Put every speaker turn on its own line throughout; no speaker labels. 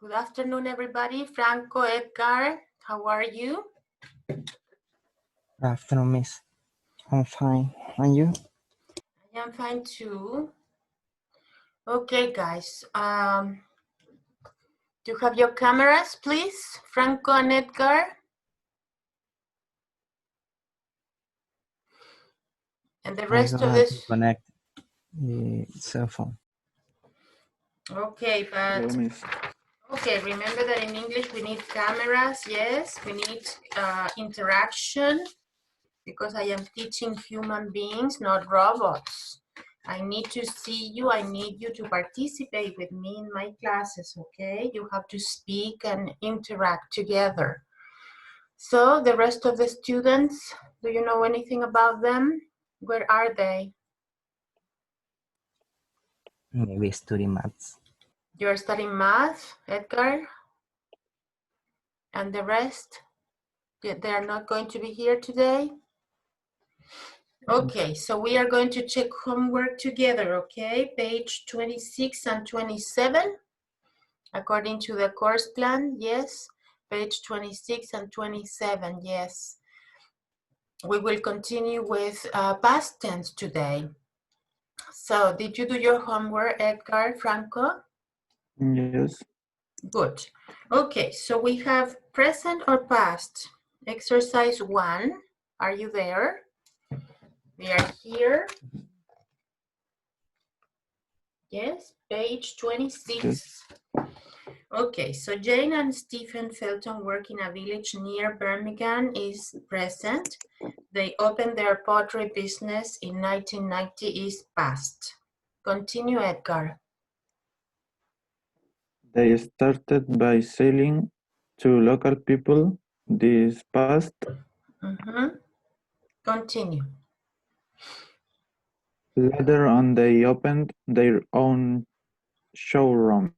Good afternoon, everybody. Franco, Edgar, how are you?
Good afternoon, Miss. I'm fine. And you?
I am fine too. Okay, guys. Do you have your cameras, please? Franco and Edgar. And the
I
rest of
got to
this.
connect the cell phone.
Okay, but okay, remember that in English we need cameras, yes, we need interaction because I am teaching human beings, not robots. I need to see you, I need you to participate with me in my classes, okay? You have to speak and interact together. So the rest of the students, do you know anything about them? Where are they?
Maybe studying maths.
You're studying math, Edgar? And the rest? They are not going to be here today? Okay, so we are going to check homework together, okay? Page 26 and 27, according to the course plan, yes. Page 26 and 27, yes. We will continue with past tense today. So, did you do your homework, Edgar, Franco?
Yes.
Good. Okay, so we have present or past. Exercise 1, are you there? We are here. Yes, page 26.
Yes.
Okay, so Jane and Stephen Felton work in a village near Birmingham is present. They opened their pottery business in 1990 is past. Continue, Edgar.
They started by selling to local people this past.
Continue.
Later on, they opened their own showroom.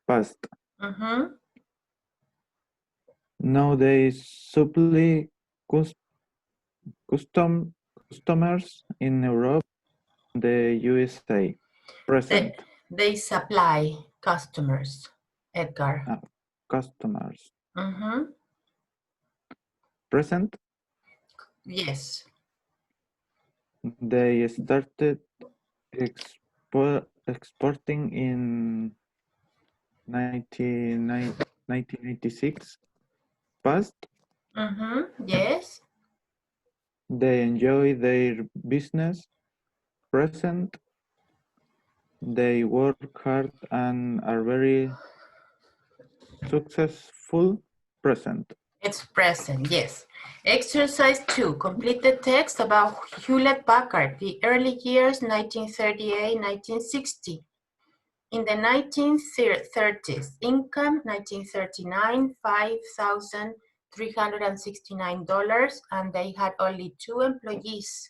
Past. Now they supply customers in Europe and the USA. Present.
They supply customers, Edgar.
Customers. Present.
Yes.
They started exporting in 1996. Past.
Yes.
They enjoy their business. Present. They work hard and are very successful. Present.
It's present, yes. Exercise 2, complete the text about Hewlett-Packard, the early years, 1938-1960. In the 1930s, income, 1939, $5,369, and they had only 2 employees.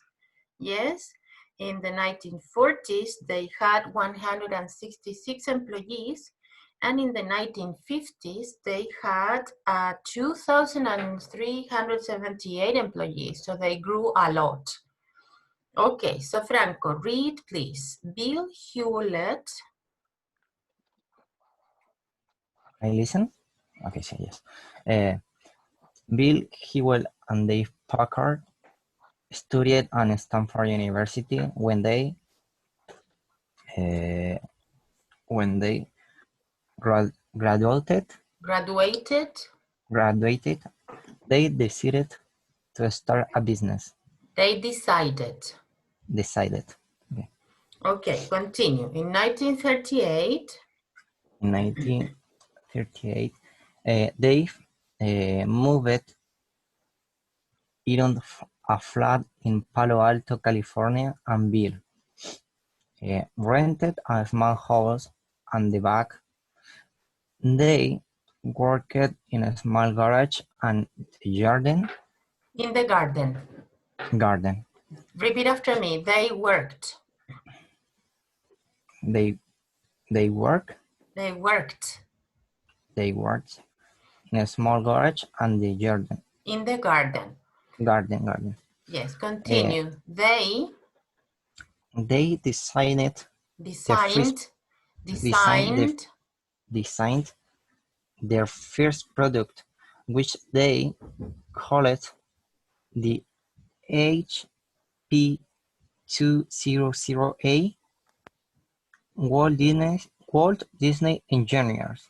Yes, in the 1940s, they had 166 employees, and in the 1950s, they had 2,378 employees, so they grew a lot. Okay, so Franco, read please. Bill Hewlett.
I listen? Okay, so yes. Bill Hewlett and Dave Packard studied at Stanford University when they graduated, they decided to start a business.
They decided. Okay, continue. In 1938.
In 1938, Dave moved in a flat in Palo Alto, California, and Bill rented a small house on the back. They worked in a small garage and garden.
In the garden.
Garden.
Repeat after me. They worked.
They worked.
They worked.
They worked in a small garage and the garden.
In the garden.
Garden.
Yes, continue. They
designed designed their first product, which they called the HP200A. Walt Disney Engineers.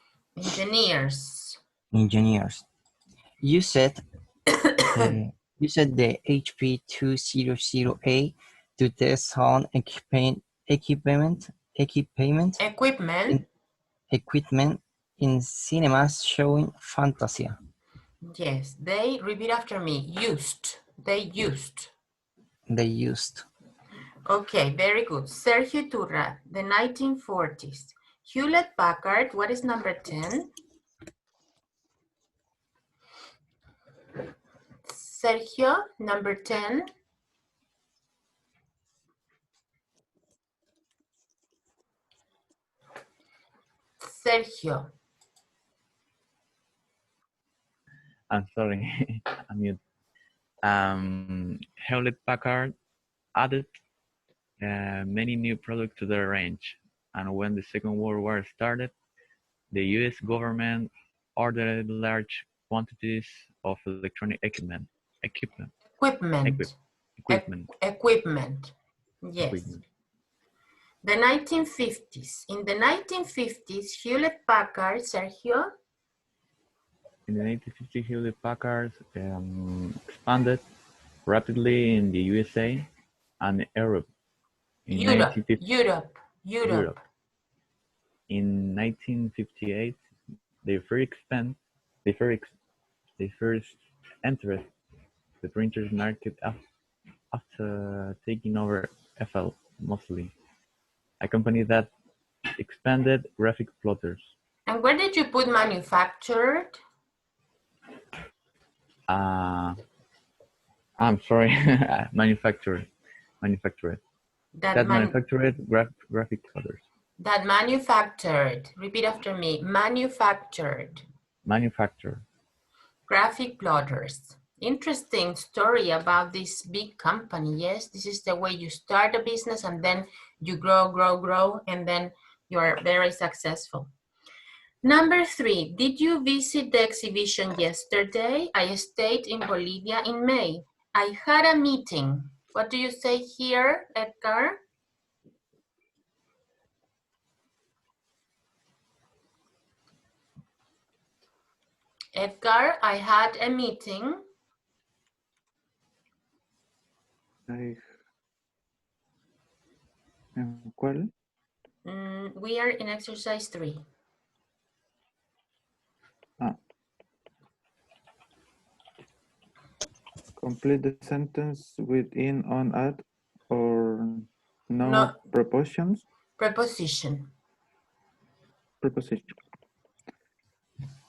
You said the HP200A to test sound equipment in cinemas showing Fantasia.
Yes, they, repeat after me, they used. Okay, very good. Sergio Iturra, the 1940s. Hewlett Packard, what is number 10? Sergio, number 10. Sergio.
I'm sorry, I'm mute. Hewlett Packard added many new products to their range, and when the Second World War started, the U.S. government ordered large quantities of electronic equipment.
Yes. The 1950s. In the 1950s, Hewlett Packard, Sergio.
In the 1950s, Hewlett Packard expanded rapidly in the USA and Europe.
Europe.
In 1958, they first entered the printers market after taking over FL Mosley, a company that expanded graphic plotters.
And where did you put manufactured?
I'm sorry, manufactured. That manufactured graphic plotters.
That manufactured, repeat after me, manufactured. Graphic plotters. Interesting story about this big company. Yes, this is the way you start a business and then you grow, and then you are very successful. Number 3, did you visit the exhibition yesterday? I stayed in Bolivia in May. I had a meeting. What do you say here, Edgar? Edgar, I had a meeting.
¿Cuál?
We are in exercise 3.
Complete the sentence with in, on, at, or no prepositions.
Preposition.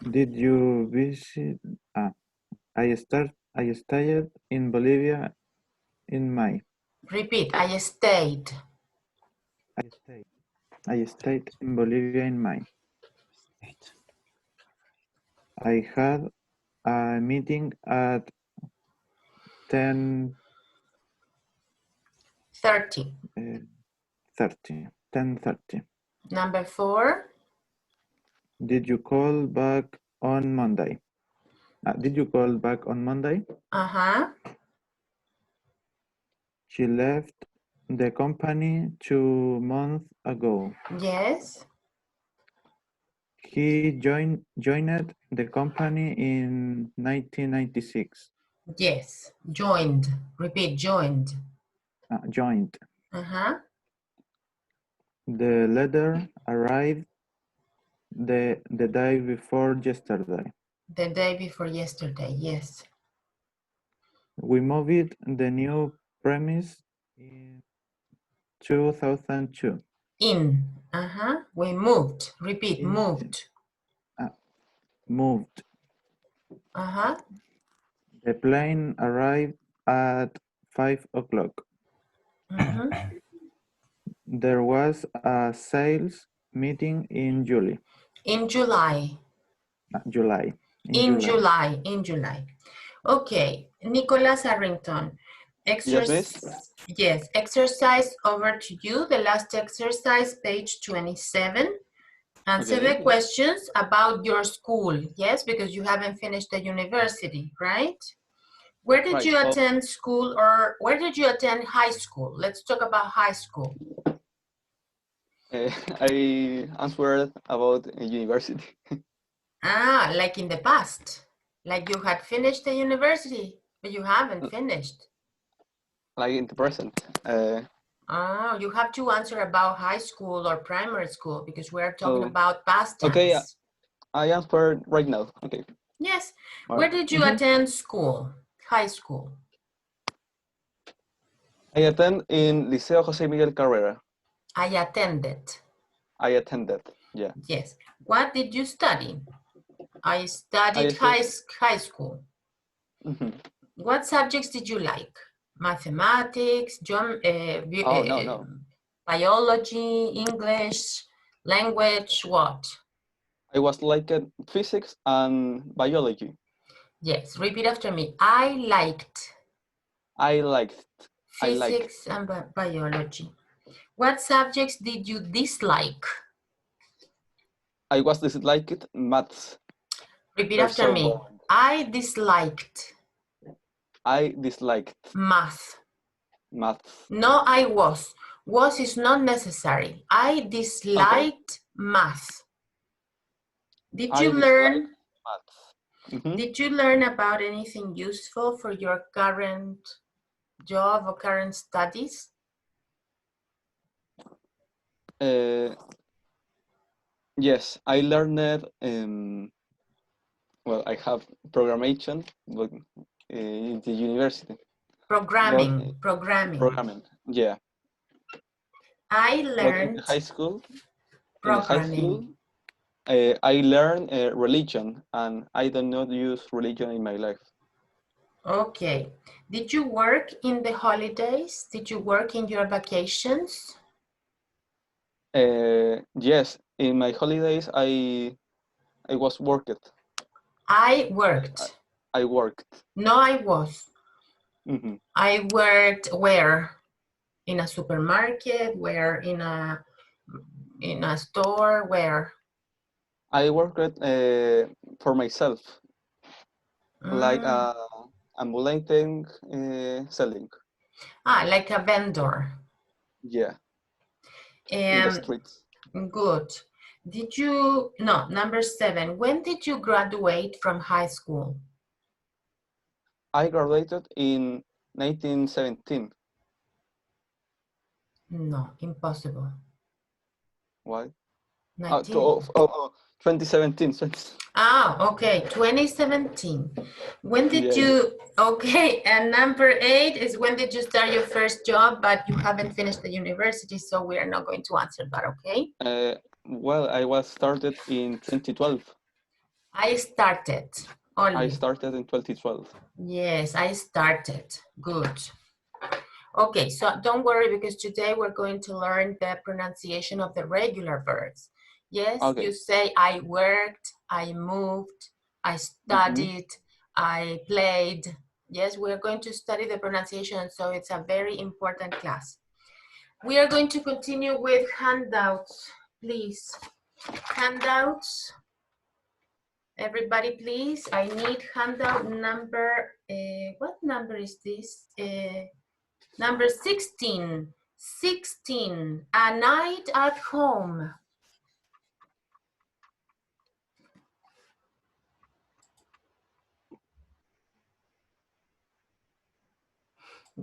Did you visit? I stayed in Bolivia in May.
Repeat. I stayed.
I stayed in Bolivia in May. I had a meeting at 10:30. Number 4. Did you call back on Monday? She left the company 2 months ago.
Yes.
He joined the company in 1996.
Yes, joined. Repeat, joined.
Joined. The letter arrived the day before yesterday.
The day before yesterday, yes.
We moved the new premise in 2002.
We moved. Repeat, moved.
Moved. The plane arrived at 5 o'clock. There was a sales meeting in July.
In July. Okay, Nicholas Arrington. Yes, exercise over to you. The last exercise, page 27. Answer
Okay.
the questions about your school, yes, because you haven't finished the university, right? Where did
Right.
you
So
attend school, or where did you attend high school? Let's talk about high school.
I answered about university,
Ah, like in the past, like you had finished the university, but you haven't finished.
like in the present.
Oh, you have to answer about high school or primary school because we're talking
Oh,
about past
okay.
tense.
I answered right now. Okay.
Yes.
All
Where
right.
did you attend school? High school.
I attend in Liceo José Miguel Carrera.
I attended.
I attended. Yeah.
Yes. What did you study? I
I
studied
attend.
high school.
Mhm.
What subjects did you like? Mathematics,
Oh no.
biology, English, language, what?
I was like physics and biology.
Yes, repeat after me. I liked
I liked. I liked.
physics and biology. What subjects did you dislike?
I was disliked maths.
Repeat
They're
after
so
me.
boring.
I disliked
I disliked
math.
maths.
No, I was. Was is not necessary. I disliked math. Did
I
you
disliked
learn?
maths. Mhm.
Did you learn about anything useful for your current job or current studies?
Yes, I learned. Well, I have programmation, but in the university. But
Programming.
yeah.
I
But in the
learned
high school,
programming.
I learned religion, and I do not use religion in my life.
Okay. Did you work in the holidays? Did you work in your vacations?
Yes, in my holidays, I was worked.
I worked.
I worked.
No, I was.
Mhm.
I worked where? In a supermarket? Where? In a store? Where?
I worked for myself, like
Mm.
ambulating, selling.
Like a vendor.
Yeah, in the streets.
Good. Did you, no, number 7. When did you graduate from high school?
I graduated in 1917.
No, impossible.
Why?
19.
2017.
Ah, okay, 2017. When did
Yeah,
you, okay, and number 8 is when did you start your first job, but you haven't finished the university, so we are not going to answer that, okay?
well, I was started in 2012.
I started
I
only.
started in 2012.
Yes, I started. Good. Okay, so don't worry because today we're going to learn the pronunciation of the regular verbs. Yes,
Okay.
you say I worked, I moved, I studied, I played. Yes, we're going to study the pronunciation, so it's a very important class. We are going to continue with handouts, please. Handouts. Everybody, please. I need handout number, what number is this? Number 16. 16. A night at home.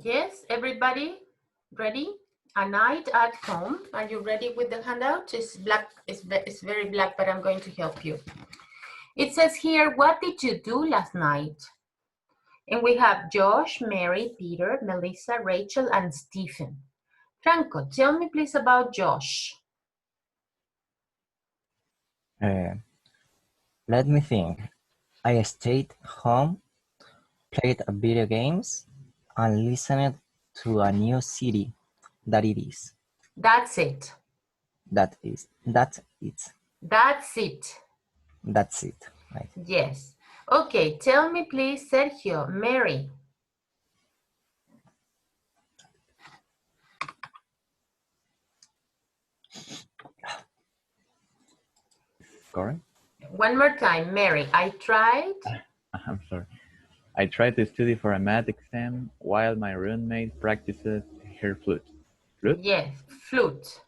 Yes, everybody ready? A night at home. Are you ready with the handout? It's black. It's very black, but I'm going to help you. It says here, what did you do last night? And we have Josh, Mary, Peter, Melissa, Rachel, and Stephen. Franco, tell me please about Josh.
Let me think. I stayed home, played video games, and listened to a new CD. That it is.
That's it.
That is. That's it.
That's it.
That's it. Right.
Yes. Okay, tell me please, Sergio, Mary.
Sorry?
One more time, Mary. I tried.
I'm sorry. I tried to study for a math exam while my roommate practices her flute. Flute?
Yes, flute.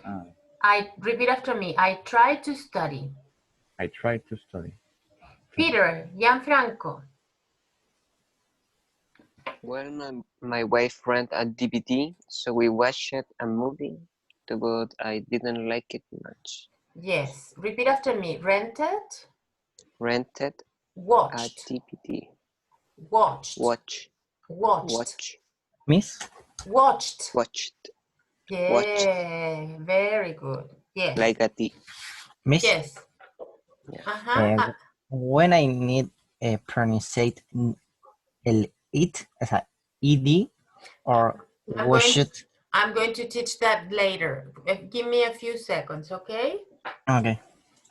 Ah,
I repeat after me. I tried to study.
I tried to study.
Peter, Gianfranco.
Well, my wife rented a DVD, so we watched a movie, but I didn't like it much.
Yes, repeat after me. Rented.
Rented a
Watched.
DVD.
Watched.
Watched.
Miss?
Watched.
Watched.
Yeah, very good. Yes.
Like a D.
Miss?
Yes.
Uh, when I need a pronunciate el it as a ed or wash it.
I'm going to teach that later. Give me a few seconds, okay?
Okay.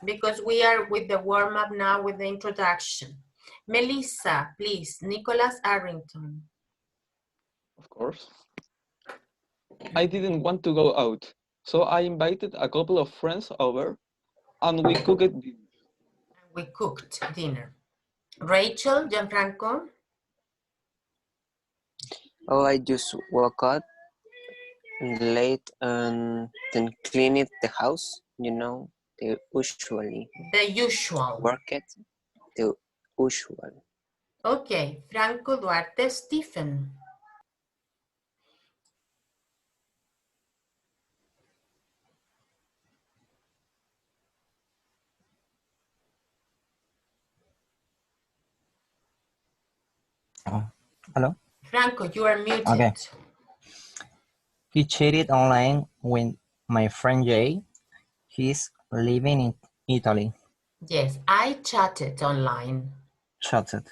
Because we are with the warm-up now with the introduction. Melissa, please. Nicholas Arrington.
Of course. I didn't want to go out, so I invited a couple of friends over, and we cooked dinner.
We cooked dinner. Rachel, Gianfranco.
Oh, I just woke up late and then cleaned the house. You know, the usual. Work it. The usual.
Okay, Franco Duarte Stephen.
Oh, hello?
Franco, you are muted.
Okay. He chatted online with my friend Jay. He's living in Italy.
Yes, I chatted online.
Chatted.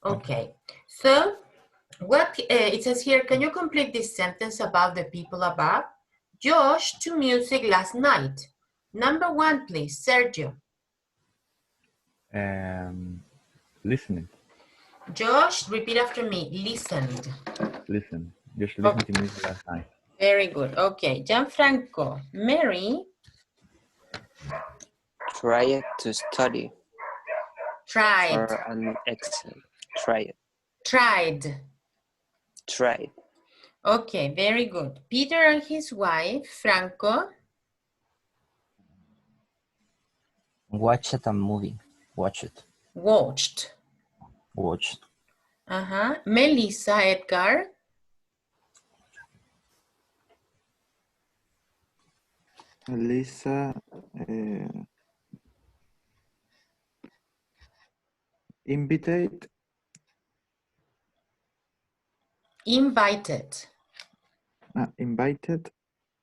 Okay, so what it says here, can you complete this sentence about the people above? Josh to music last night. Number one, please, Sergio.
Listening.
Josh, repeat after me, listened.
Listen. Just listen to music last night.
Very good. Okay, Gianfranco. Mary.
Tried to study.
Tried.
For an exam. Tried.
Tried.
Tried.
Okay, very good. Peter and his wife, Franco.
Watched a movie. Watched.
Watched.
Watched.
Melissa, Edgar.
Melissa invited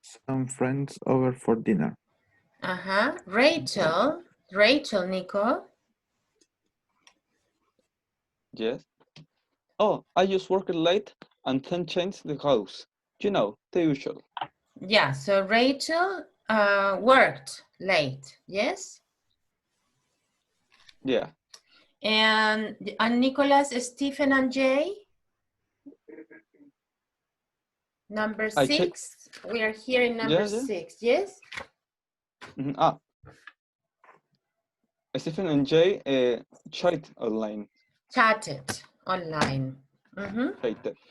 some friends over for dinner.
Rachel, Nico.
Yes. Oh, I just worked late and then changed the house. You know, the usual.
Yeah, so Rachel worked late, yes?
Yeah.
And Nicholas, Stephen, and Jay? Number 6. We are here in number 6, yes?
Stephen and Jay chatted online.
Chatted online.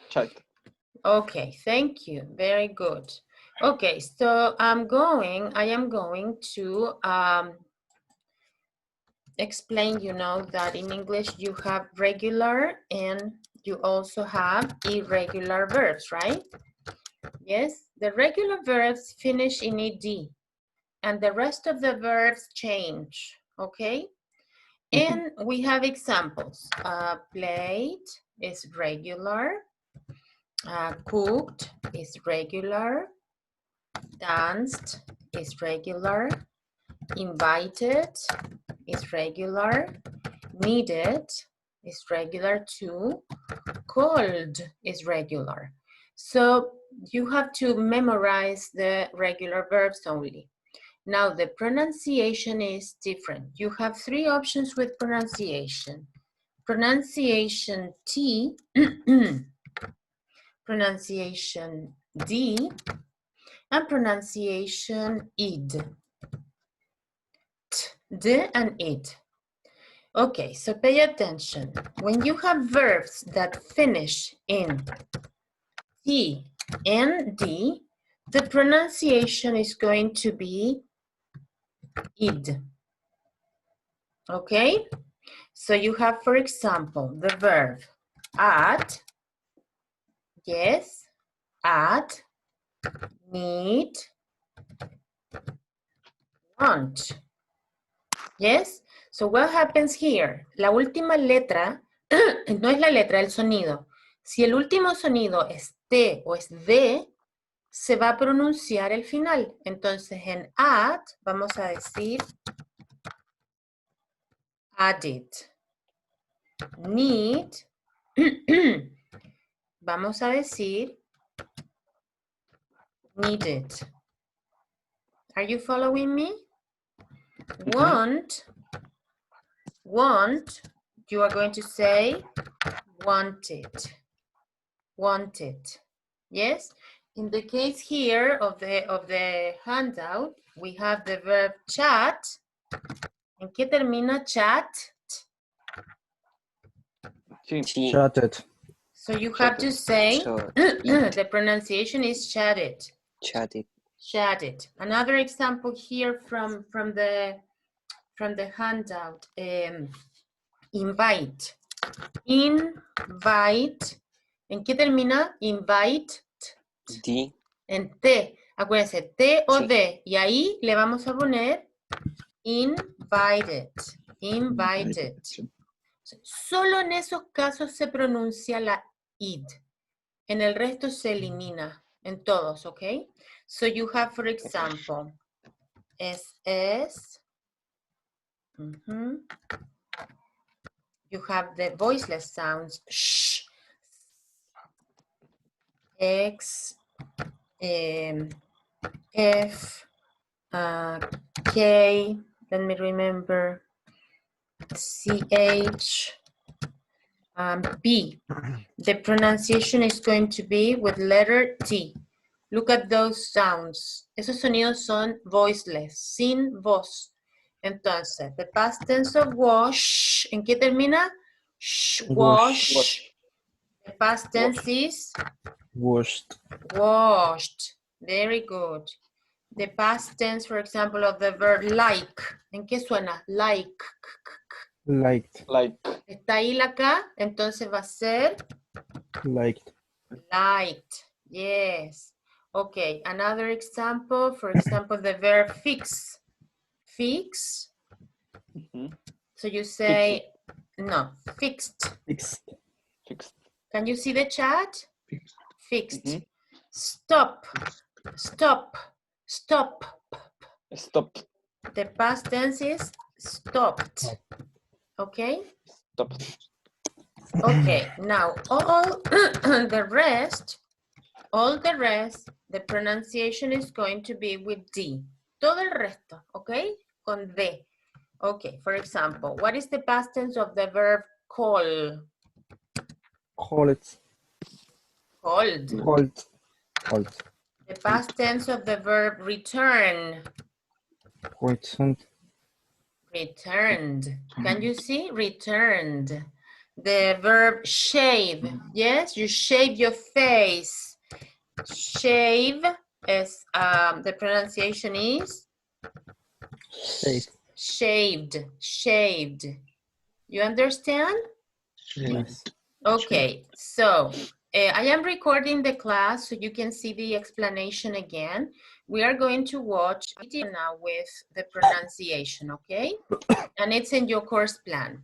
Chat.
Okay, thank you. Very good. Okay, so I am going to explain, you know, that in English you have regular and you also have irregular verbs, right? Yes, the regular verbs finish in ed and the rest of the verbs change, okay? And we have examples. Played is regular. Cooked is regular. Danced is regular. Invited is regular. Needed is regular too. Called is regular. So you have to memorize the regular verbs only. Now the pronunciation is different. You have 3 options with pronunciation. Pronunciation T, pronunciation D, and pronunciation id. T, D and id. Okay, so pay attention. When you have verbs that finish in T and D, the pronunciation is going to be id. Okay? So you have, for example, the verb at, yes, at, need, want. Yes? So what happens here? La última letra, no es la letra, el sonido. Si el último sonido es T o es D, se va a pronunciar el final. Entonces en at vamos a decir added. Need, vamos a decir needed. Are you following me? Want, you are going to say wanted, wanted. Yes? In the case here of the handout, we have the verb chat. ¿En qué termina chat?
Sí.
T.
Chatted.
So you have to say,
So,
the pronunciation is chatted.
chatted.
Chatted. Another example here from the handout. Invite. Invite. ¿En qué termina? Invite.
D.
En T. Acuérdense, T o
Sí.
D. Y ahí le vamos a poner invited. Invited. Solo en esos casos se pronuncia la id. En el resto se elimina. En todos, ¿ok? So you have, for example, SS. You have the voiceless sounds. Sh. X. F. K. Let me remember. CH. B. The pronunciation is going to be with letter T. Look at those sounds. Esos sonidos son voiceless, sin voz. Entonces, the past tense of wash, ¿en qué termina? Wash.
Wash.
The past tense is
Washed.
washed. Very good. The past tense, for example, of the verb like. ¿En qué suena? Like.
Liked.
Like.
Está ahí la K, entonces va a ser
Liked.
liked. Yes. Okay, another example, for example, the verb fix. Fix. So you say, no, fixed.
Fixed.
Fixed.
Can you see the chat? Fixed. Stop. Stop. Stop.
Stop.
The past tense is stopped. Okay?
Stop.
Okay, now all the rest, the pronunciation is going to be with D. Todo el resto, okay? Con D. Okay, for example, what is the past tense of the verb call?
Called.
Called.
Called. Called.
The past tense of the verb return.
Returned.
Returned. Can you see? Returned. The verb shave. Yes, you shave your face. Shave is, the pronunciation is?
Shaved.
Shaved. Shaved. You understand?
Yes.
Okay, so I am recording the class so you can see the explanation again. We are going to watch a video now with the pronunciation, okay? And it's in your course plan.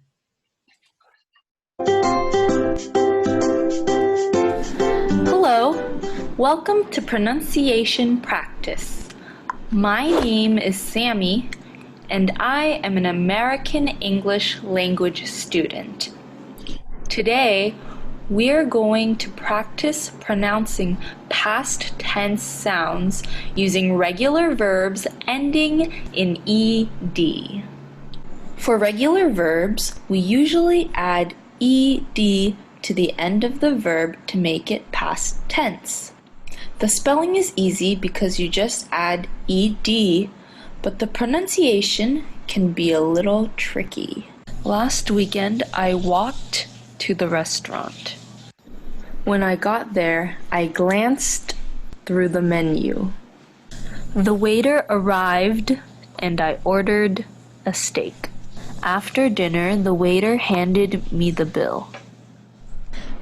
Hello, welcome to Pronunciation Practice. My name is Sammy, and I am an American English language student. Today, we're going to practice pronouncing past tense sounds using regular verbs ending in ed. For regular verbs, we usually add ed to the end of the verb to make it past tense. The spelling is easy because you just add ed but the pronunciation can be a little tricky. Last weekend, I walked to the restaurant. When I got there, I glanced through the menu. The waiter arrived and I ordered a steak. After dinner, the waiter handed me the bill.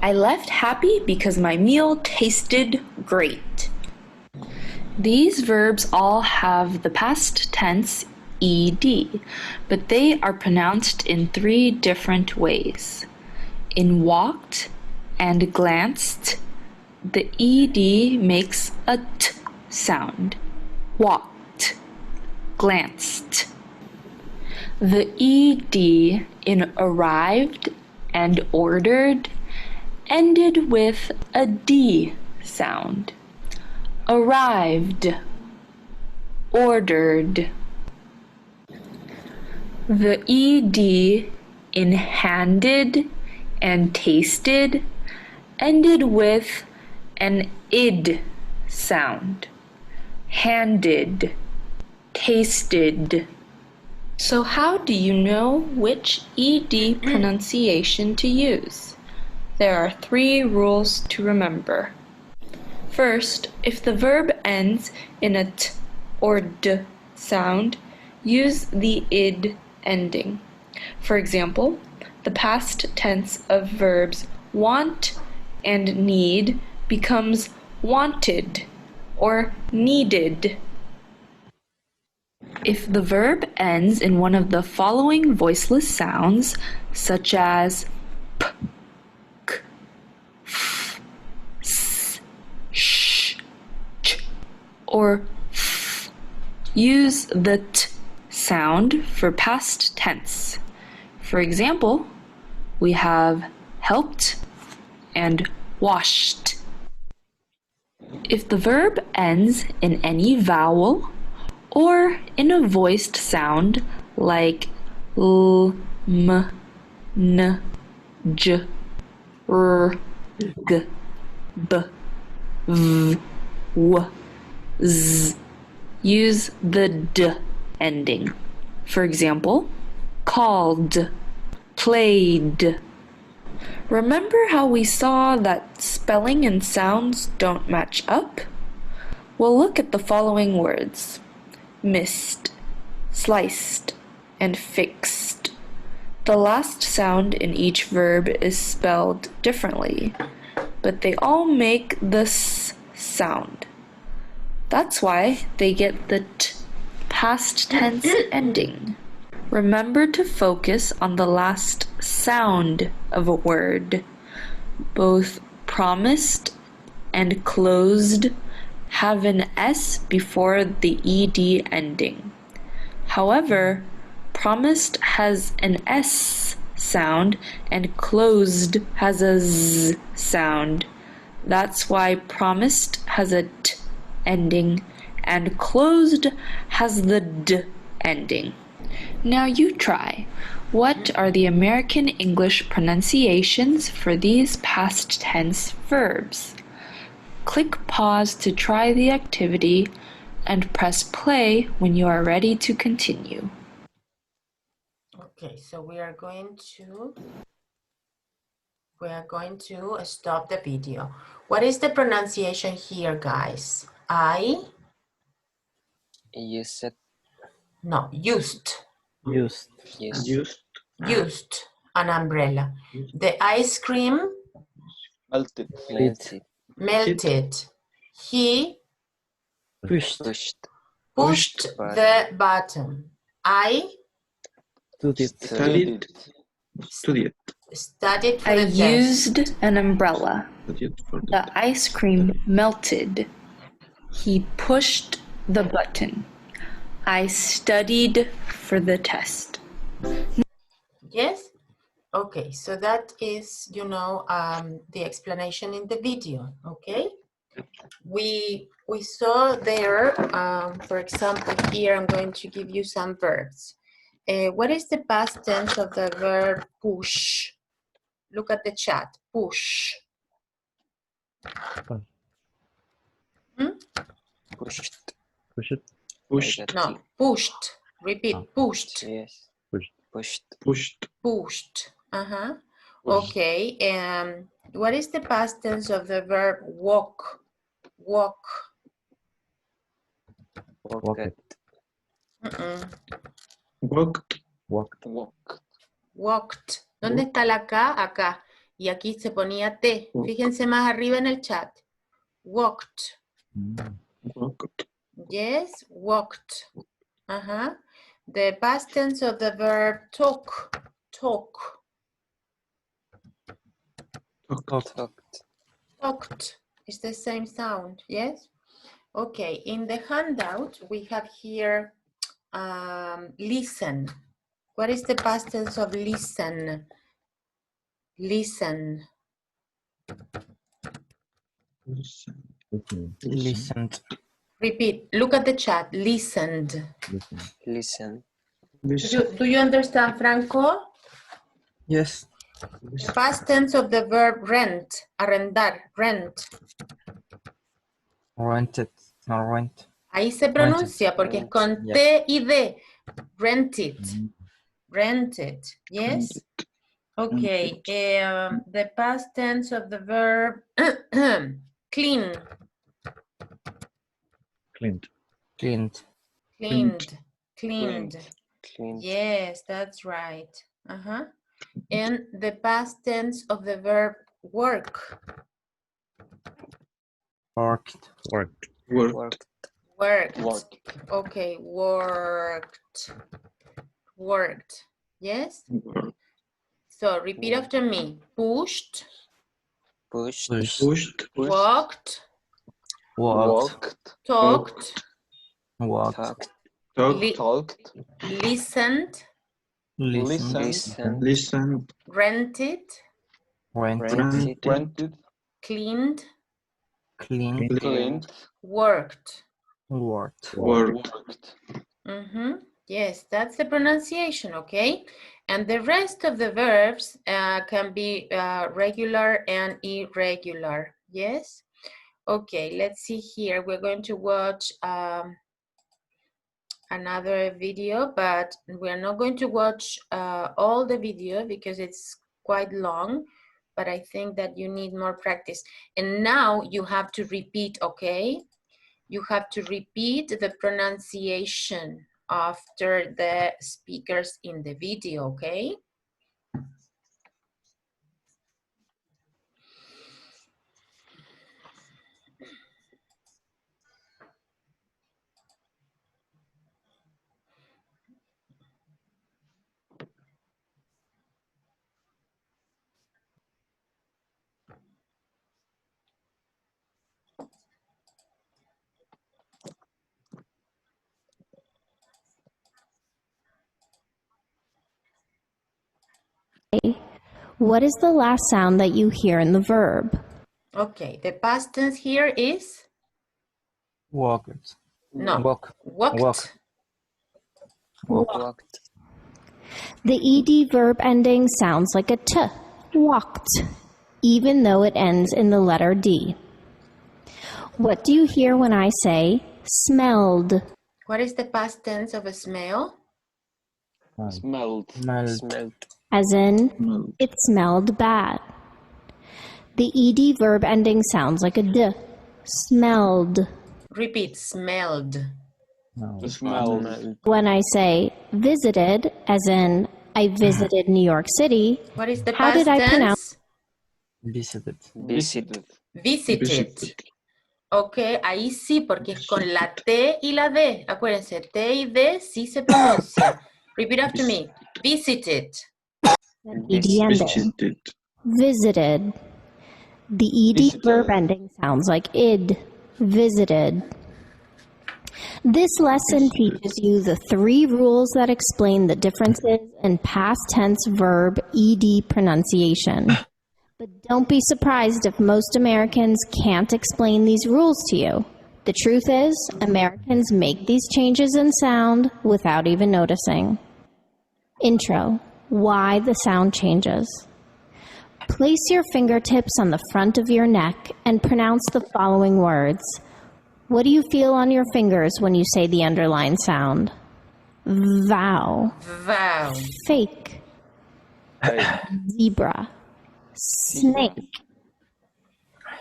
I left happy because my meal tasted great. These verbs all have the past tense ed, but they are pronounced in 3 different ways. In walked and glanced, the ed makes a t sound. Walked, glanced. The ed in arrived and ordered ended with a d sound. Arrived, ordered. The ed in handed and tasted ended with an id sound. Handed, tasted. So how do you know which ed pronunciation to use? There are 3 rules to remember. First, if the verb ends in a t or d sound, use the id ending. For example, the past tense of verbs want and need becomes wanted or needed. If the verb ends in one of the following voiceless sounds, such as p, k, f, s, sh, ch, or f, use the t sound for past tense. For example, we have helped and washed. If the verb ends in any vowel or in a voiced sound like l, m, n, j, r, g, b, v, w, z, use the d ending. For example, called, played. Remember how we saw that spelling and sounds don't match up? Well, look at the following words: missed, sliced, and fixed. The last sound in each verb is spelled differently, but they all make the s sound. That's why they get the t past tense ending. Remember to focus on the last sound of a word. Both promised and closed have an S before the ed ending. However, promised has an S sound and closed has a Z sound. That's why promised has a T ending and closed has the D ending. Now you try. What are the American English pronunciations for these past tense verbs? Click pause to try the activity and press play when you are ready to continue.
Okay, so we are going to stop the video. What is the pronunciation here, guys?
Use it.
No, used.
Used.
Yes.
Used an umbrella. The ice cream
Melted.
Melted.
melted. He
Pushed.
Pushed.
pushed the button. I
Studied.
Studied.
studied for
I
the test.
used an umbrella. The ice cream melted. He pushed the button. I studied for the test.
Yes? Okay, so that is, the explanation in the video, okay? We saw there, for example, here I'm going to give you some verbs. What is the past tense of the verb push? Look at the chat, push.
Pushed.
Push it.
Pushed.
got
No,
T.
pushed. Repeat,
Oh.
pushed.
Yes.
Pushed.
Pushed.
Pushed.
Pushed. Uh-huh.
Pushed.
Okay. What is the past tense of the verb walk? Walk.
Walked.
Mm-mm.
Walked.
Walked.
Walked.
Walked. ¿Dónde está la K? Acá. Y aquí se ponía T.
Walk.
Fíjense más arriba en el chat. Walked.
Mm.
Walked.
Yes, walked. Uh-huh. The past tense of the verb talk. Talk.
Talked.
Talked.
Talked. It's the same sound, yes? Okay, in the handout, we have here listen. What is the past tense of listen? Listen.
Listen.
Listen.
Listened.
Repeat. Look at the chat. Listened.
Listen.
Listen.
Listen.
Do you understand, Franco?
Yes.
The past tense of the verb rent. Arrendar. Rent.
Rented. No rent.
Ahí se pronuncia porque es con
Yes.
T y D. Rented.
Mm.
Rented. Yes? Okay. The past tense of the verb clean.
Clint.
Cleaned.
Cleaned. Cleaned.
Cleaned.
Yes, that's right. Uh-huh. And the past tense of the verb work.
Worked.
Worked.
Worked.
Worked.
Worked.
Worked.
Okay, worked. Worked. Yes?
Worked.
So repeat after me. Pushed,
Pushed.
Pushed.
Pushed.
walked,
Walked.
talked,
Walked.
Talked.
Talked.
Talked.
listened,
Listened.
Listened.
Listened.
rented,
Rented.
Rented.
Rented.
cleaned,
Cleaned.
Cleaned.
worked.
Worked.
Worked.
Worked.
Yes, that's the pronunciation, okay? And the rest of the verbs can be regular and irregular, yes? Okay, let's see here. We're going to watch another video, but we're not going to watch all the video because it's quite long, but I think that you need more practice. And now you have to repeat, okay? You have to repeat the pronunciation after the speakers in the video, okay?
What is the last sound that you hear in the verb?
Okay, the past tense here is?
Walked.
No,
Walk.
walked.
Walk.
Walked.
The ed verb ending sounds like a t, walked, even though it ends in the letter D. What do you hear when I say smelled?
What is the past tense of a smell?
Smelled.
Smelled.
Smelled.
As in,
Smelled.
it smelled bad. The ed verb ending sounds like a d, smelled.
Repeat, smelled.
No.
Smelled.
When I say visited, as in, I visited New York City,
What is the
How
past
did I
tense?
pronounce-
Visited.
Visited.
Visited.
Visited.
Ok, ahí sí, porque es con la T y la D. Acuérdense, T y D sí se pronuncia. Repeat after me. Visited.
ed ending.
Visited.
Visited. The ed
Visited.
verb ending sounds like id, visited. This lesson teaches you the 3 rules that explain the differences in past tense verb ed pronunciation. But don't be surprised if most Americans can't explain these rules to you. The truth is, Americans make these changes in sound without even noticing. Intro. Why the sound changes. Place your fingertips on the front of your neck and pronounce the following words. What do you feel on your fingers when you say the underlined sound? Vow.
Vow.
Fake. Zebra. Snake.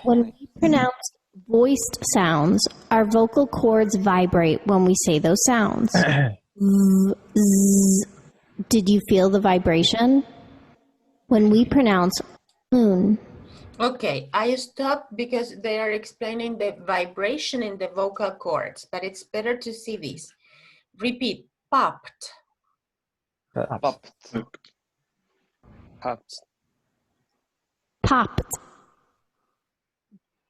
When we pronounce voiced sounds, our vocal cords vibrate when we say those sounds. Z. Did you feel the vibration? When we pronounce moon.
Okay, I stopped because they are explaining the vibration in the vocal cords, but it's better to see this. Repeat, popped.
Popped.
Popped.
Popped.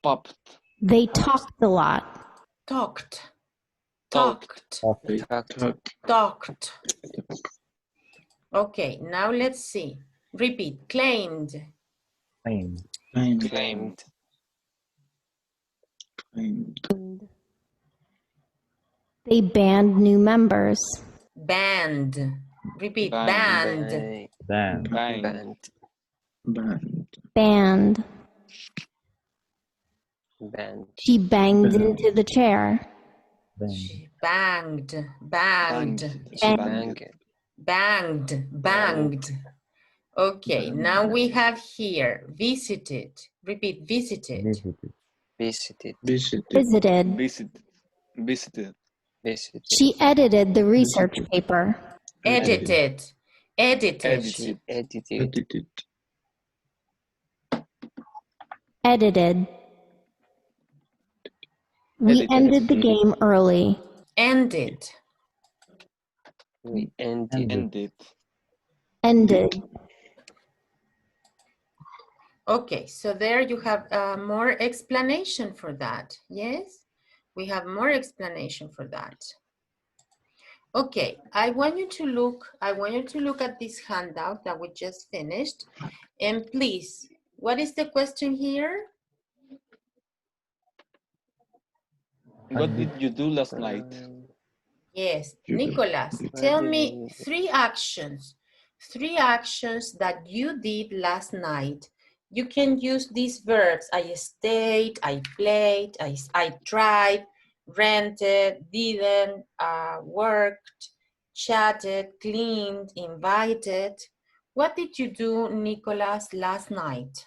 Popped.
They talked a lot.
Talked.
Talked.
Talked. Talked. Okay, now let's see. Repeat, claimed.
Claimed.
Claimed.
They banned new members.
Banned. Repeat,
Banned.
banned.
Then
Banned.
Banned.
Banned.
She banged into the chair.
Banged.
Banged.
She
Banged.
Banged. Banged. Okay, now we have here visited. Repeat, visited.
Visited.
Visited.
Visited.
Visited.
Visited.
She edited the research paper.
Edited. Edited.
She edited.
Edited. We
Edited.
ended the game early.
Ended.
We ended.
Ended.
Ended.
Okay, so there you have more explanation for that. Yes, we have more explanation for that. Okay, I want you to look at this handout that we just finished. And please, what is the question here?
What did you do last night?
Yes, Nicholas, tell me three actions that you did last night. You can use these verbs. I stayed, I played, I tried, rented, didn't, worked, chatted, cleaned, invited. What did you do, Nicholas, last night?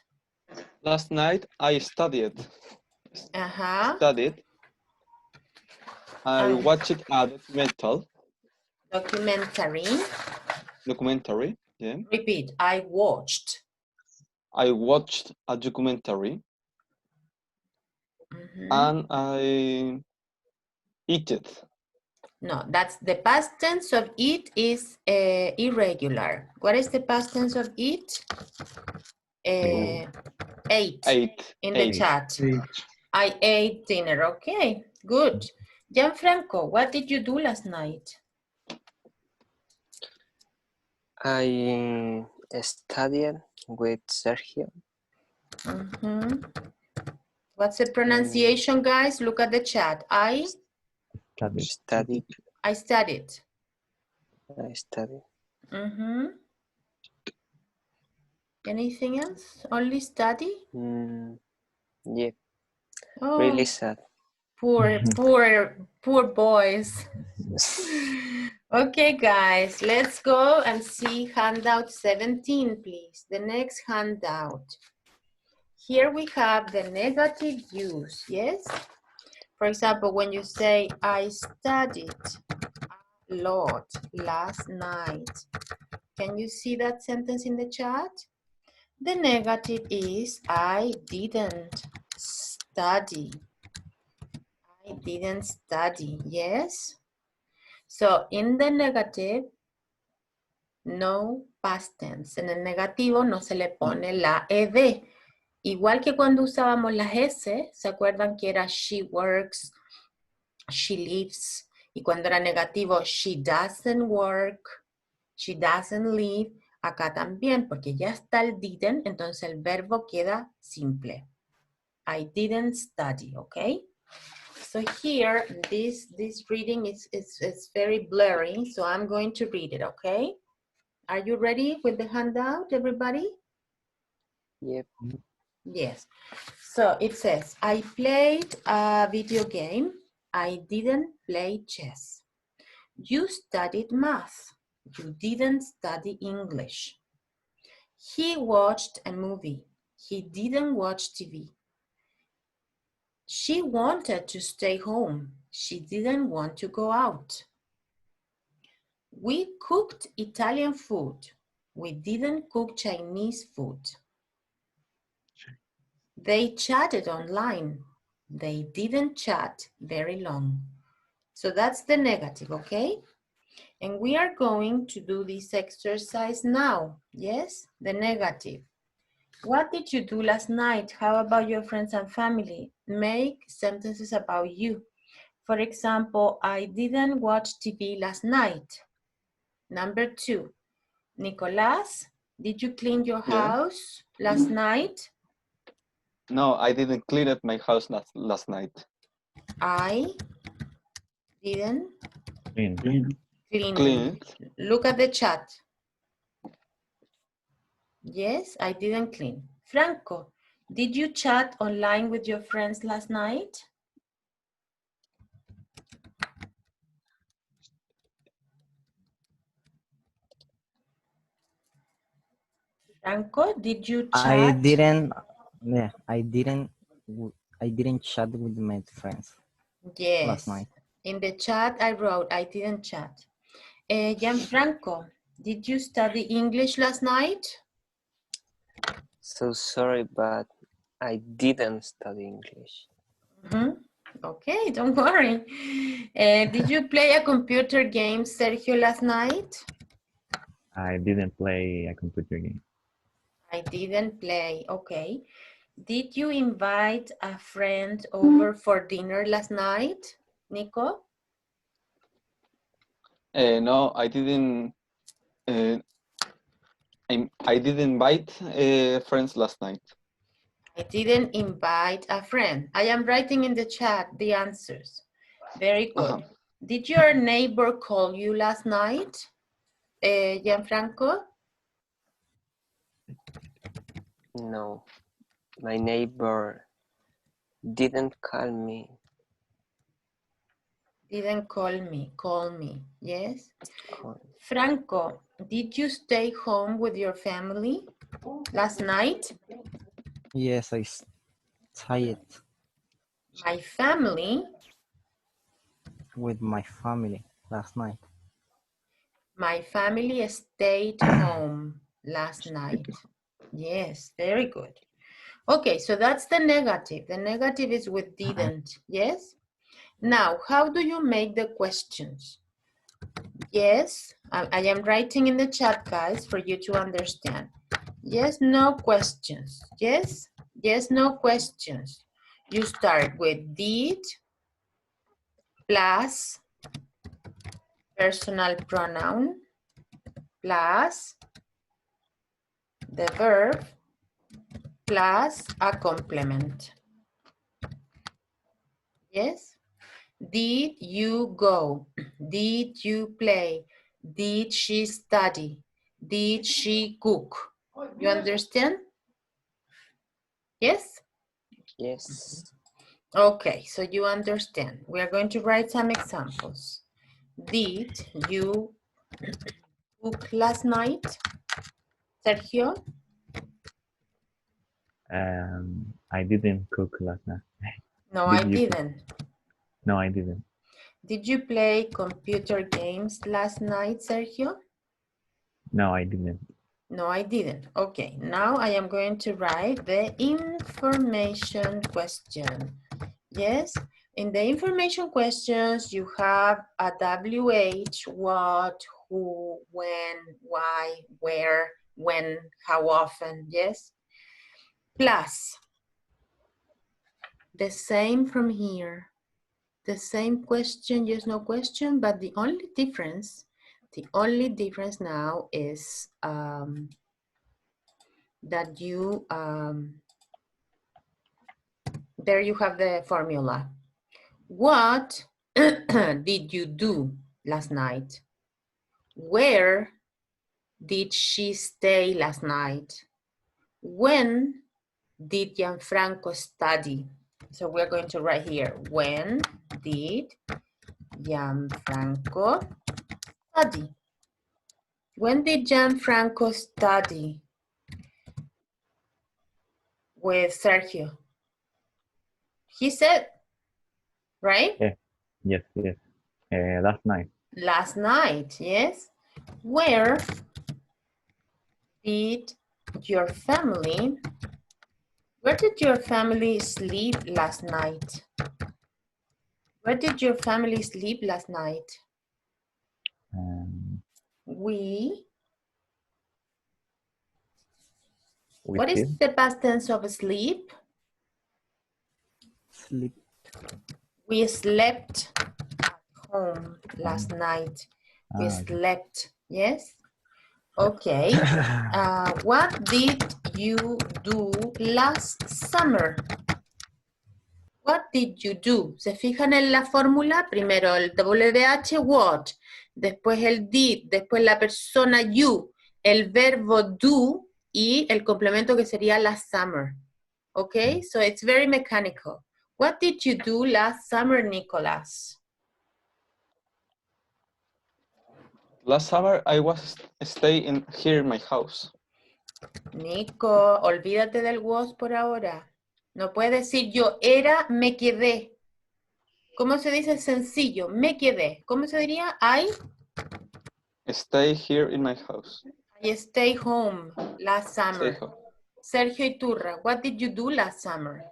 Last night I studied. Studied. I watched a documentary. Yeah.
Repeat, I watched.
I watched a documentary. And I eat it.
No, that's the past tense of eat is irregular. What is the past tense of eat? Ate. In the chat. I ate dinner. Okay, good. Gianfranco, what did you do last night?
I studied with Sergio.
What's the pronunciation, guys? Look at the chat. I
Studied.
I studied.
I studied.
Anything else? Only study?
Yeah.
Oh,
Really sad.
poor boys. Okay, guys, let's go and see handout 17, please. The next handout. Here we have the negative use, yes? For example, when you say, I studied a lot last night. Can you see that sentence in the chat? The negative is, I didn't study. I didn't study, yes? So, in the negative, no past tense. En el negativo no se le pone la ed. Igual que cuando usábamos las S, ¿se acuerdan que era she works, she lives? Y cuando era negativo, she doesn't work, she doesn't live. Acá también, porque ya está el didn't, entonces el verbo queda simple. I didn't study, okay? So here, this reading is very blurry, so I'm going to read it, okay? Are you ready with the handout, everybody?
Yep.
Yes. So it says, I played a video game I didn't play chess. You studied math. You didn't study English. He watched a movie. He didn't watch TV. She wanted to stay home. She didn't want to go out. We cooked Italian food. We didn't cook Chinese food. They chatted online. They didn't chat very long. So that's the negative, okay? And we are going to do this exercise now. Yes, the negative. What did you do last night? How about your friends and family? Make sentences about you. For example, I didn't watch TV last night. Number 2, Nicolas, did you clean your
Yeah.
house last night?
No, I didn't clean up my house last night.
I didn't
Clean.
Clean it.
Look at the chat. Yes, I didn't clean. Franco, did you chat online with your friends last night? Franco, did you chat?
I didn't chat with my friends
Yes.
last night.
In the chat I wrote, I didn't chat. Gianfranco, did you study English last night?
So sorry, but I didn't study English.
Okay, don't worry. Did you play a computer game, Sergio, last night?
I didn't play a computer game.
I didn't play, okay. Did you invite a friend over for dinner last night, Nico?
No, I didn't. I didn't invite friends last night.
I didn't invite a friend. I am writing in the chat the answers. Very good. Did your neighbor call you last night, Gianfranco?
No, my neighbor didn't call me.
Didn't call me, yes?
Call.
Franco, did you stay home with your family last night?
Yes, I stayed
My family,
with my family last night.
my family stayed home last night. Yes, very good. Okay, so that's the negative. The negative is with didn't, yes? Now, how do you make the questions? Yes, I am writing in the chat, guys, for you to understand. Yes, no questions. Yes, yes, no questions. You start with did plus personal pronoun plus the verb plus a complement. Yes? Did you go? Did you play? Did she study? Did she cook? You understand? Yes?
Yes.
Okay, so you understand. We are going to write some examples. Did you cook last night, Sergio?
I didn't cook last night.
No,
Did
I
you cook?
didn't.
No, I didn't.
Did you play computer games last night, Sergio?
No, I didn't.
No, I didn't. Okay, now I am going to write the information question. Yes, in the information questions, you have a WH, what, who, when, why, where, when, how often, yes? Plus, the same from here. The same question, yes, no question, but the only difference now is that you, there you have the formula. What did you do last night? Where did she stay last night? When did Gianfranco study? So we're going to write here, when did Gianfranco study? When did Gianfranco study with Sergio? He said, right?
Yes. Last night.
Last night, yes. Where did your family sleep last night? Where did your family sleep last night? We. What is
did.
the past tense of sleep?
Sleep.
We slept at home last night. We slept, yes? Okay. What did you do last summer? What did you do? ¿Se fijan en la fórmula? Primero el WH, what. Después el did, después la persona you, el verbo do y el complemento que sería last summer. Okay, so it's very mechanical. What did you do last summer, Nicolas?
Last summer, I was staying here in my house.
Nico, olvídate del was por ahora. No puedes decir yo era, me quedé. ¿Cómo se dice sencillo? Me quedé. ¿Cómo se diría? I
Stay here in my house.
stay home last
Stay
summer.
home.
Sergio Iturra, what did you do last summer?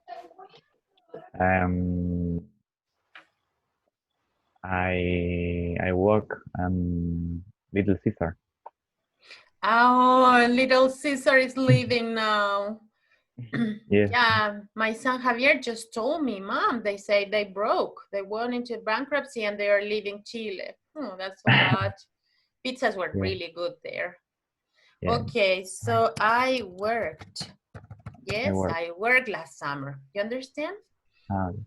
I work Little Caesar.
Oh, little Caesar is leaving now.
Yes.
Yeah, my son Javier just told me, Mom, they say they broke. They went into bankruptcy and they are leaving Chile. Oh, that's so bad. Pizzas were really good there.
Yeah.
Okay, so I worked. Yes,
worked.
I worked last summer. You understand?
Um,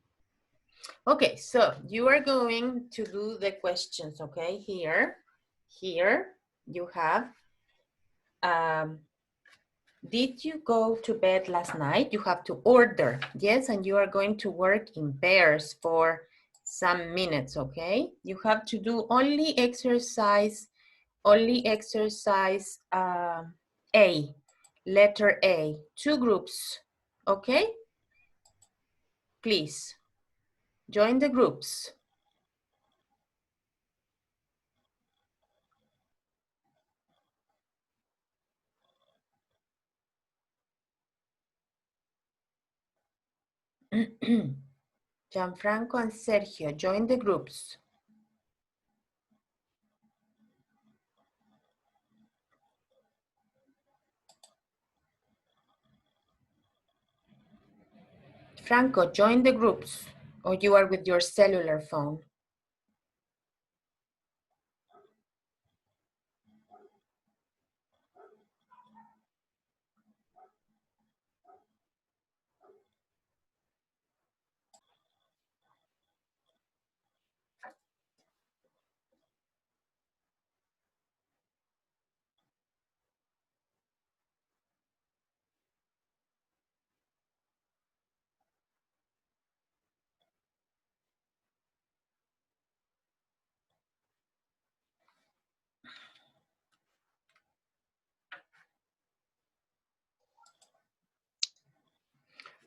Okay, so you are going to do the questions, okay? Here you have, did you go to bed last night? You have to order, yes, and you are going to work in pairs for some minutes, okay? You have to do only exercise A, letter A, 2 groups, okay? Please, join the groups. Gianfranco and Sergio, join the groups. Franco, join the groups, or you are with your cellular phone.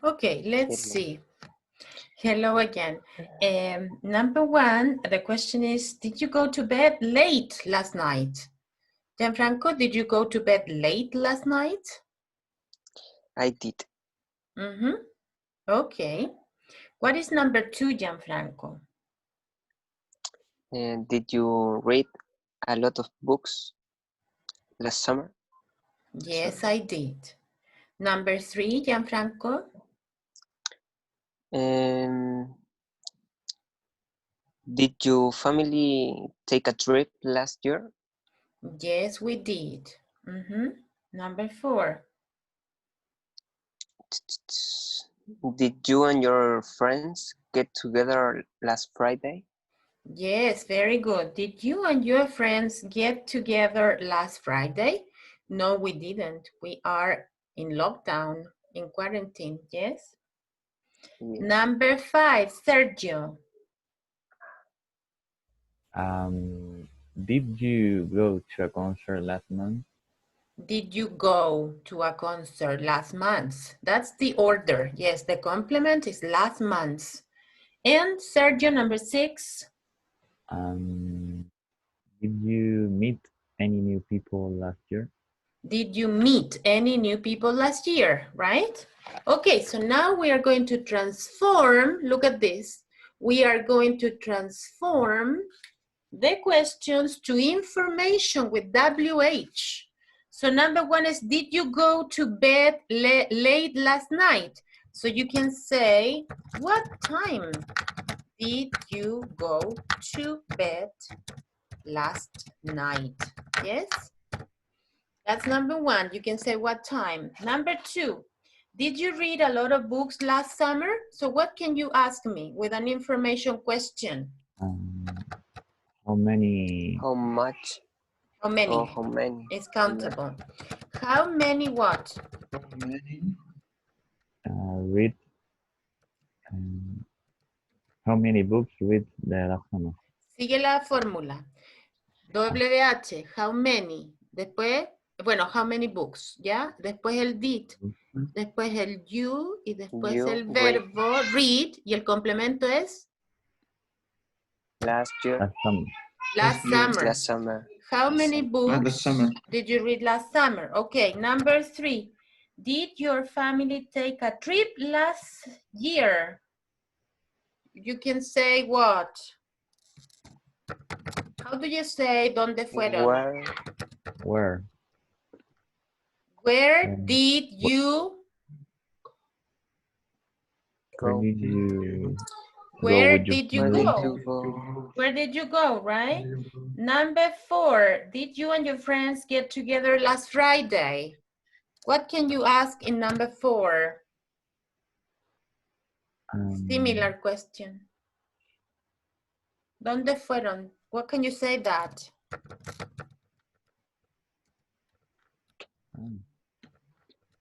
Okay, let's see. Hello again. Number 1, the question is, did you go to bed late last night? Gianfranco, did you go to bed late last night?
I did.
Okay. What is number 2, Gianfranco?
And did you read a lot of books last summer?
Yes, I did. Number 3, Gianfranco?
Did your family take a trip last year?
Yes, we did. Number 4.
Did you and your friends get together last Friday?
Yes, very good. Did you and your friends get together last Friday? No, we didn't. We are in lockdown, in quarantine, yes?
Yes.
Number 5, Sergio.
Did you go to a concert last month?
Did you go to a concert last month? That's the order. Yes, the complement is last month. And Sergio, number 6.
Did you meet any new people last year?
Did you meet any new people last year, right? Okay, so now we are going to transform, look at this. We are going to transform the questions to information with WH. So number 1 is, did you go to bed late last night? So you can say, what time did you go to bed last night? Yes? That's number 1. You can say what time. Number 2, did you read a lot of books last summer? So what can you ask me with an information question?
How many?
How much
How many?
or how many?
It's countable. How many what?
Read. How many books read the last summer?
Sigue la fórmula. WH, how many. Después, bueno, how many books, ¿ya? Después el did. Después el you y después
You
el
read.
verbo read y el complemento es
Last year,
Last summer.
last summer.
last summer.
How many books
Last summer.
did you read last summer? Okay, number 3. Did your family take a trip last year? You can say what? How do you say ¿dónde fueron?
Where
Where did you
Where
go?
did you
Where
with your
did you
Where
family?
did
go?
you go?
Where did you go, right? Number 4, did you and your friends get together last Friday? What can you ask in number 4? Similar question. ¿Dónde fueron? What can you say that?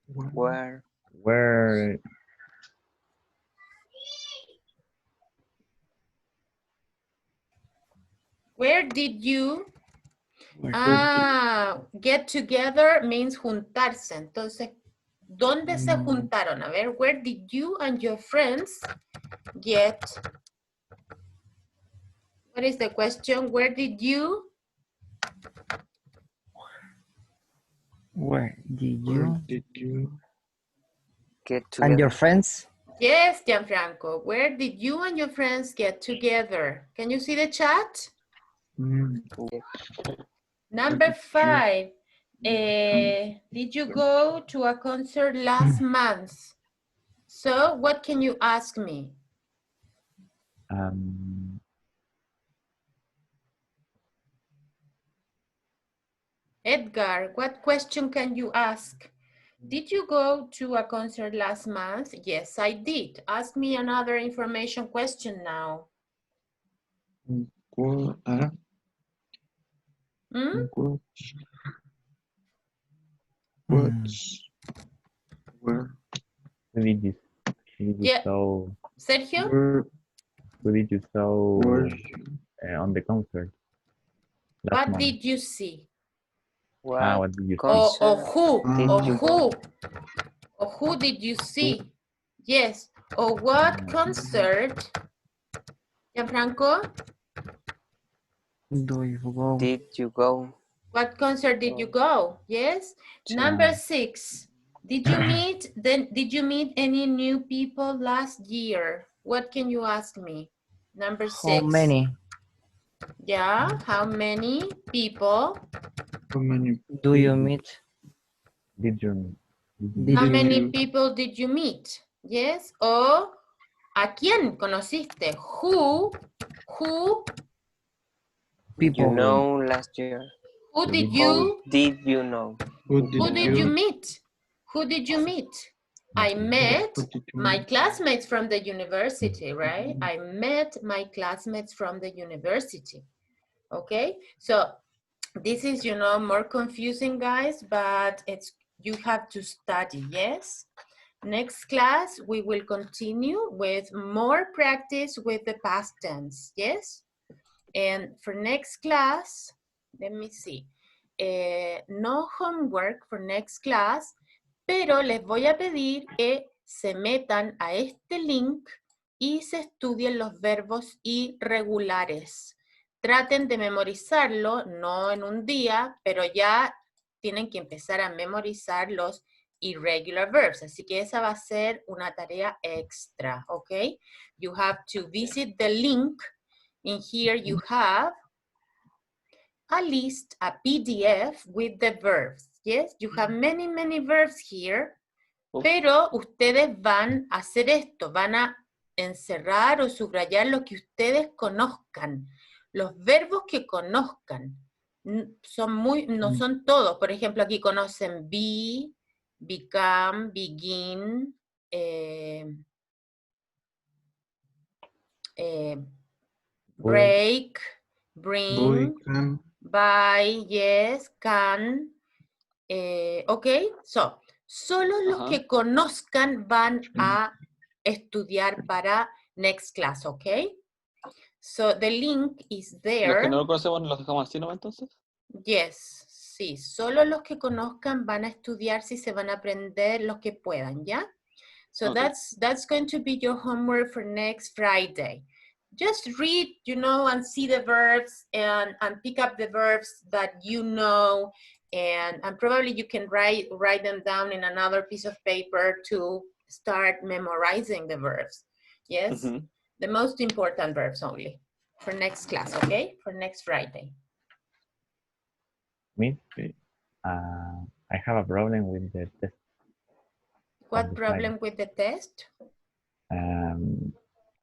Where
Where
Where did you get together means juntarse. Entonces, ¿dónde se juntaron? A ver, where did you and your friends get? What is the question? Where did you?
Where did you
get
and your
together?
friends?
Yes, Gianfranco. Where did you and your friends get together? Can you see the chat?
Yeah.
Number 5. Did you go to a concert last month? So what can you ask me? Edgar, what question can you ask? Did you go to a concert last month? Yes, I did. Ask me another information question now. Hmm?
who did you
Yeah.
saw?
Sergio?
Who did you saw on the concert? Last
What
month?
did you see?
What did you see?
Or who?
Did
Or
you
who? Or who did you see? Yes. Or what concert? Gianfranco?
Did you go?
What concert did you go? Yes. Number 6. Did you meet any new people last year? What can you ask me? Number 6.
How many
Yeah. How many people?
do you meet?
Did you?
How many people did you meet? Yes. O ¿a quién conociste? Who
People.
You know last year.
Who did
Or
you
did you know?
Who did you meet? Who did you meet? I met my classmates from the university, right? I met my classmates from the university. Okay, so this is, more confusing, guys, but you have to study, yes? Next class, we will continue with more practice with the past tense, yes? And for next class, let me see. No homework for next class, pero les voy a pedir que se metan a este link y se estudien los verbos irregulares. Traten de memorizarlo, no en un día, pero ya tienen que empezar a memorizar los irregular verbs. Así que esa va a ser una tarea extra, ¿ok? You have to visit the link. In here you have a list, a PDF with the verbs. Yes, you have many, many verbs here. Pero ustedes van a hacer esto, van a encerrar o subrayar lo que ustedes conozcan. Los verbos que conozcan. No son todos. Por ejemplo, aquí conocen be, become, begin, break, bring, buy, yes, can. Ok, so, solo los que conozcan van a estudiar para next class, ok? So, the link is there.
Los que no lo conocemos los dejamos así, ¿no? Entonces.
Yes, sí, solo los que conozcan van a estudiar si se van a aprender los que puedan, ¿ya? So
Okay.
that's going to be your homework for next Friday. Just read, you know, and see the verbs and pick up the verbs that you know, and probably you can write them down in another piece of paper to start memorizing the verbs. Yes, the most important verbs only for next class, okay? For next Friday.
Miss, I have a problem with the test.
What problem with the test?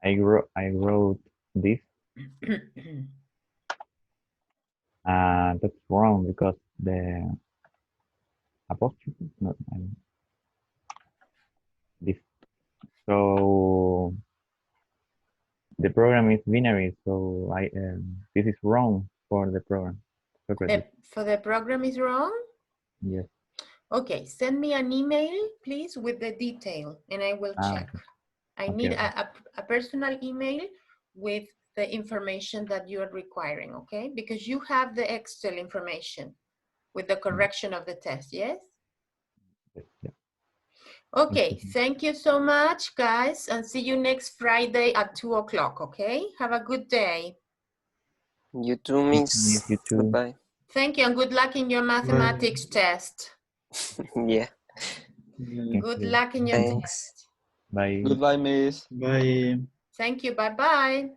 I wrote this. That's wrong because the apostrophe, no, this. So the program is binary, so this is wrong for the program.
For the program is wrong?
Yes.
Okay, send me an email, please, with the detail, and I will check.
Okay.
I need a personal email with the information that you are requiring, okay? Because you have the Excel information with the correction of the test, yes?
Yes, yeah.
Okay, thank you so much, guys, and see you next Friday at 2 o'clock, okay? Have a good day.
You too, Miss.
You too.
Goodbye.
Thank you, and good luck in your mathematics test.
Yeah.
Good luck in your
Thanks.
test.
Bye.
Goodbye, Miss.
Bye.
Thank you, bye-bye.